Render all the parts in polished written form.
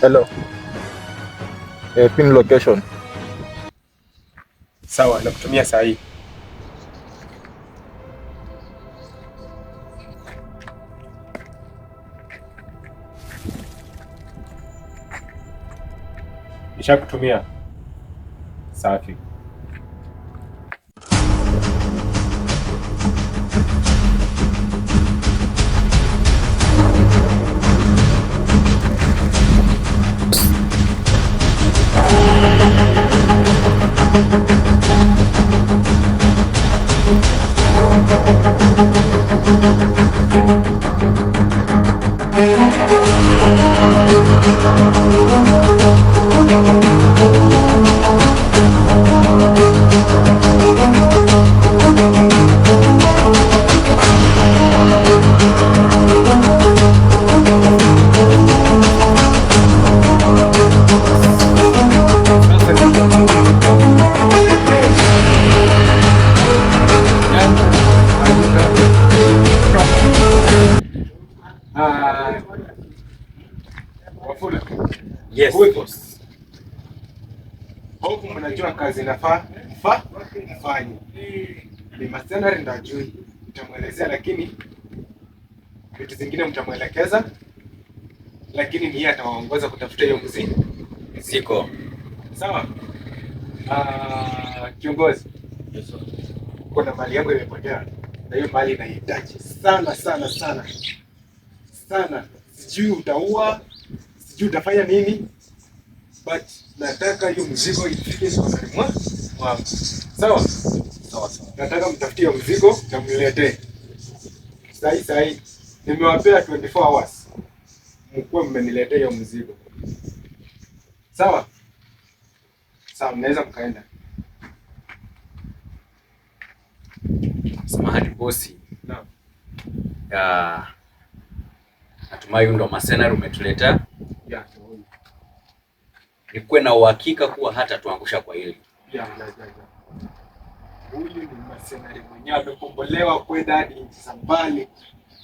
Hello. Pin location. Sawa, nakutumia saa hii. Nishakutumia. Safi. Wafula. Yes, boss. Hope mnajua kazi nafanye. Ni mercenary ndio ajui. Mtamwelezea lakini vitu zingine mtamwelekeza, lakini ni yeye atawaongoza kutafuta hiyo Ziko. Sawa? Kiongozi. Yes, sir. Kuna mali yangu imepotea. Na hiyo mali inahitaji sana. Sijui utaua, sijui utafanya nini, but nataka hiyo mzigo ifike mikononi mwangu. Sawa? Sawa. Nataka mtafutie mzigo na mniletee. Sahi. Nimewapea 24 hours. Mkuwe mmeniletea hiyo mzigo. Sawa? Sawa, mnaweza mkaenda. Samahani bosi. Naam. Natumai ndo mercenary umetuleta. Yeah. Nikuwe na uhakika kuwa hata tuangusha kwa hili. Yeah. Huyu ni mercenary mwenyewe amekombolewa kwenda hadi nchi za mbali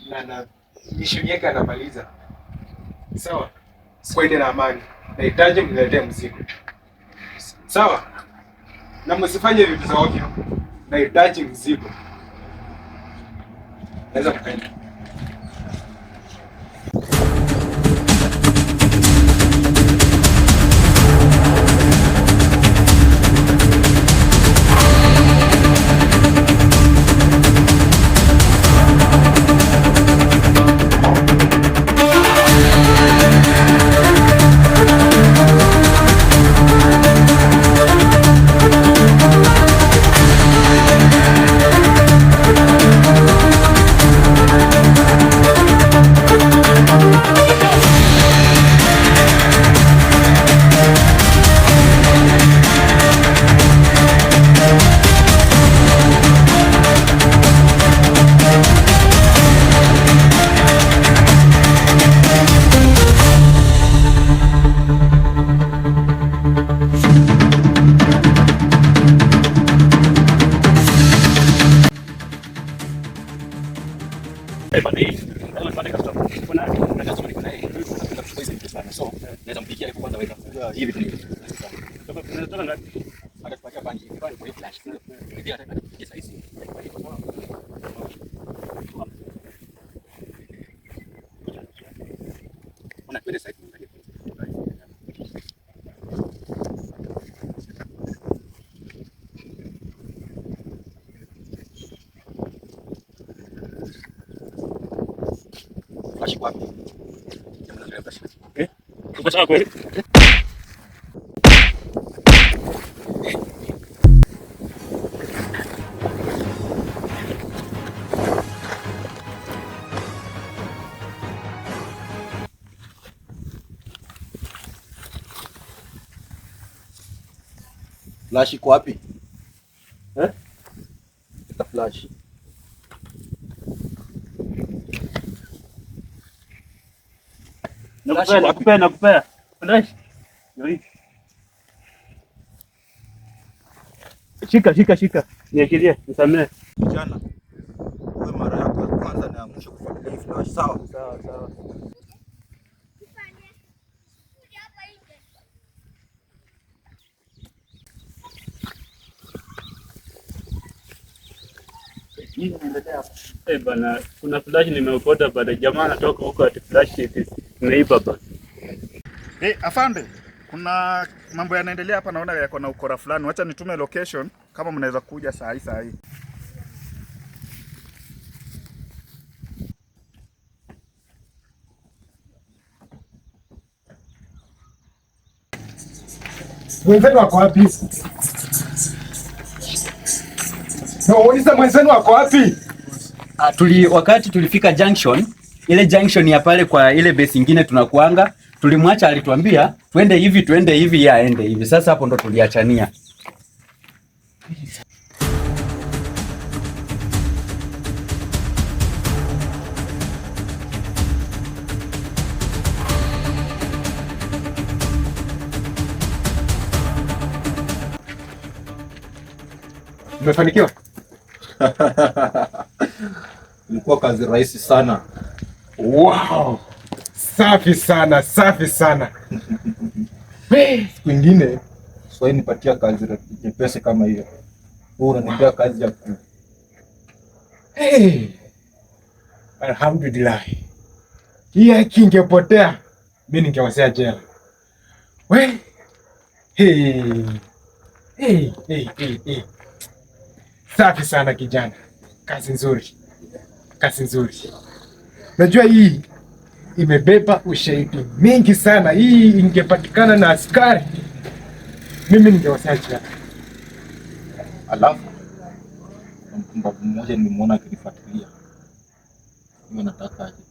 na mission yake anamaliza. Sawa? Kwende na amani. Nahitaji mniletee mzigo. Sawa? Na msifanye vitu za ovyo. Nahitaji mzigo. Naweza kukaenda. Uko sawa kweli? Flash iko wapi? Flash. Nakupea. Flash. Shika. Niachilie, nisamee. Kijana. Wewe mara yako ya kwanza na mwisho kufuatilia flash, sawa? Sawa. Bana, kuna flash nimeokota bana, jamaa anatoka huko ati flash imeiba bana. Afande, kuna mambo yanaendelea hapa, naona yako na ukora fulani. Wacha nitume location kama mnaweza kuja saa hii. Mwenzenu wako wapi? Nauliza mwenzenu wako wapi? Wakati tulifika junction, ile junction ya pale kwa ile base nyingine tunakuanga, tulimwacha alituambia twende hivi yeye aende hivi. Sasa hapo ndo tuliachania. Umefanikiwa? Ilikuwa kazi rahisi sana. Wow! Safi sana, safi sana. Siku nyingine sio nipatia kazi nyepesi kama hiyo. Wewe unanipa kazi ya ku. Alhamdulillah. Hii kingepotea, mimi ningewasea jela. Hey. Safi sana kijana. Kazi nzuri. Najua hii imebeba ushahidi mingi sana. Hii ingepatikana na askari, mimi ningewasea jela. Alafu mpumbavu mmoja nimemuona akinifuatilia. Mimi nataka aje.